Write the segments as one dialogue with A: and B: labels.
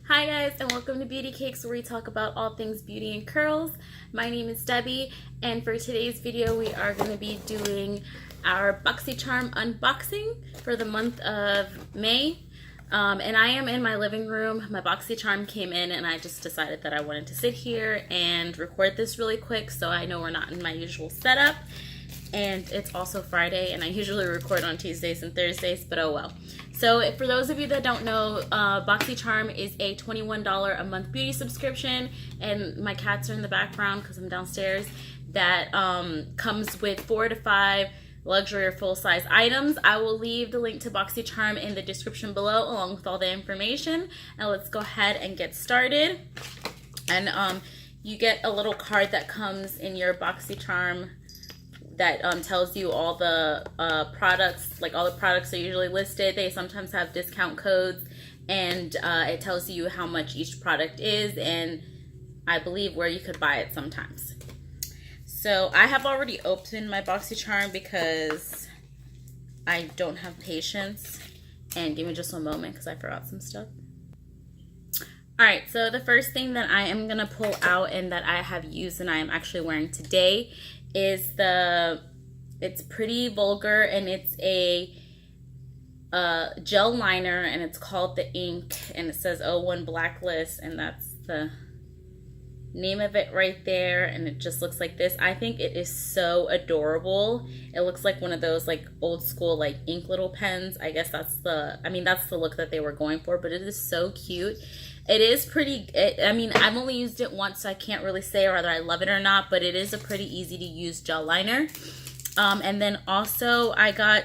A: Hi guys, and welcome to Beauty Cakes, where we talk about all things beauty and curls. My name is Debbie, and for today's video we are going to be doing our BoxyCharm unboxing for the month of May. And I am in my living room. My BoxyCharm came in and I just decided that I wanted to sit here and record this really quick so I know we're not in my usual setup. And it's also Friday, and I usually record on Tuesdays and Thursdays, but oh well. So for those of you that don't know, BoxyCharm is a $21 a month beauty subscription, and my cats are in the background because I'm downstairs, that comes with 4 to 5 luxury or full-size items. I will leave the link to BoxyCharm in the description below along with all the information. Now let's go ahead and get started. And you get a little card that comes in your BoxyCharm that tells you all the products, like all the products are usually listed. They sometimes have discount codes, and it tells you how much each product is, and I believe where you could buy it sometimes. So I have already opened my BoxyCharm because I don't have patience, and give me just one moment because I forgot some stuff. Alright, so the first thing that I am going to pull out and that I have used and I am actually wearing today is it's pretty Vulgar, and it's a gel liner, and it's called the Ink, and it says 01 Blacklist, and that's the name of it right there, and it just looks like this. I think it is so adorable. It looks like one of those like old school like ink little pens. I guess that's the look that they were going for, but it is so cute. It is pretty, I've only used it once, so I can't really say whether I love it or not, but it is a pretty easy to use gel liner. And then also I got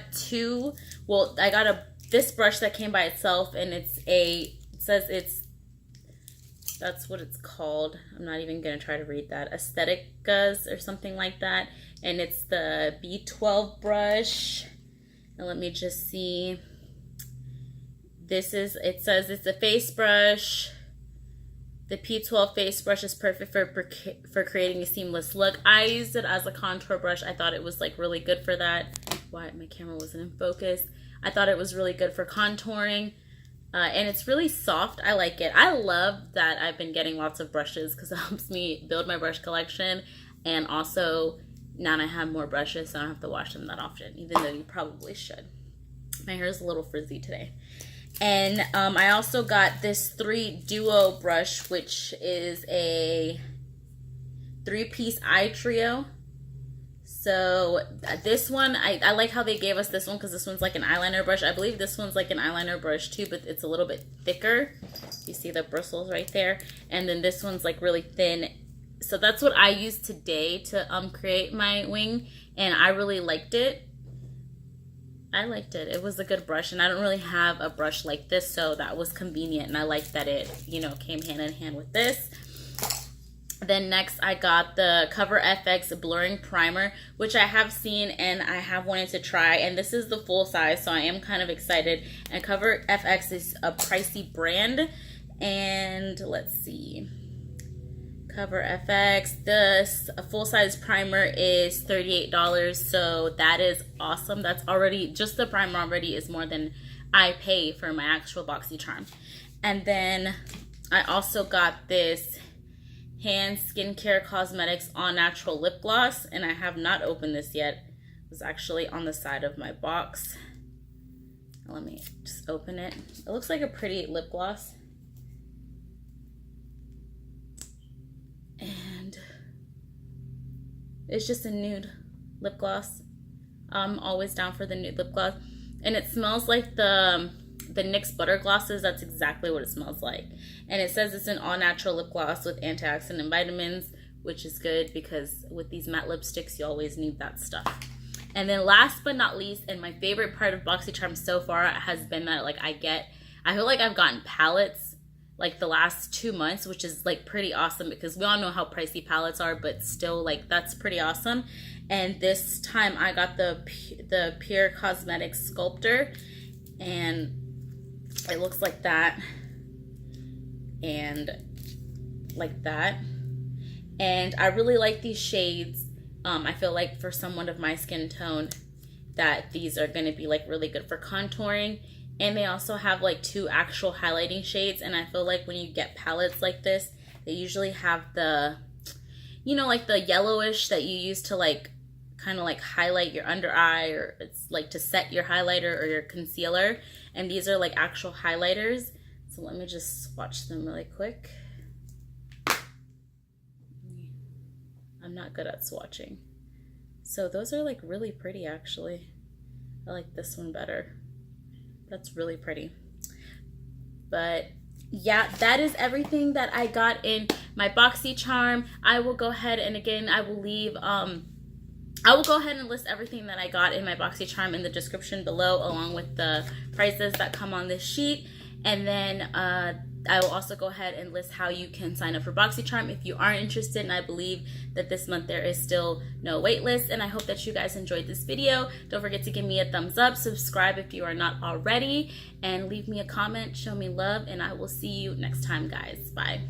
A: this brush that came by itself, and that's what it's called. I'm not even going to try to read that. Aestheticas or something like that. And it's the B12 brush. And let me just see. It says it's a face brush. The P12 face brush is perfect for creating a seamless look. I used it as a contour brush. I thought it was like really good for that. Why my camera wasn't in focus. I thought it was really good for contouring. And it's really soft. I like it. I love that I've been getting lots of brushes because it helps me build my brush collection. And also now I have more brushes, so I don't have to wash them that often, even though you probably should. My hair is a little frizzy today. And I also got this 3 Duo brush, which is a 3-piece eye trio. So this one, I like how they gave us this one because this one's like an eyeliner brush. I believe this one's like an eyeliner brush too, but it's a little bit thicker. You see the bristles right there. And then this one's like really thin. So that's what I used today to create my wing, and I really liked it. It was a good brush, and I don't really have a brush like this, so that was convenient, and I like that it, came hand in hand with this. Then next I got the Cover FX Blurring Primer, which I have seen and I have wanted to try, and this is the full size, so I am kind of excited. And Cover FX is a pricey brand, and let's see. Cover FX, this full-size primer is $38, so that is awesome. That's already, just the primer already is more than I pay for my actual BoxyCharm. And then I also got this Hand Skincare Cosmetics All Natural Lip Gloss, and I have not opened this yet. It was actually on the side of my box. Let me just open it. It looks like a pretty lip gloss. And it's just a nude lip gloss. I'm always down for the nude lip gloss. And it smells like the NYX Butter Glosses. That's exactly what it smells like. And it says it's an all-natural lip gloss with antioxidant and vitamins, which is good because with these matte lipsticks, you always need that stuff. And then last but not least, and my favorite part of BoxyCharm so far has been that I feel like I've gotten palettes like the last 2 months, which is like pretty awesome because we all know how pricey palettes are, but still like that's pretty awesome. And this time I got the Pure Cosmetics Sculptor, and it looks like that and like that. And I really like these shades. I feel like for someone of my skin tone that these are going to be like really good for contouring. And they also have like 2 actual highlighting shades, and I feel like when you get palettes like this, they usually have the, you know, like the yellowish that you use to like kind of like highlight your under eye, or it's like to set your highlighter or your concealer. And these are like actual highlighters. So let me just swatch them really quick. I'm not good at swatching. So those are like really pretty actually. I like this one better. That's really pretty. But yeah, that is everything that I got in my BoxyCharm. I will go ahead and again, I will leave, I will go ahead and list everything that I got in my BoxyCharm in the description below, along with the prices that come on this sheet. And then I will also go ahead and list how you can sign up for BoxyCharm if you are interested. And I believe that this month there is still no wait list. And I hope that you guys enjoyed this video. Don't forget to give me a thumbs up, subscribe if you are not already, and leave me a comment, show me love, and I will see you next time, guys. Bye.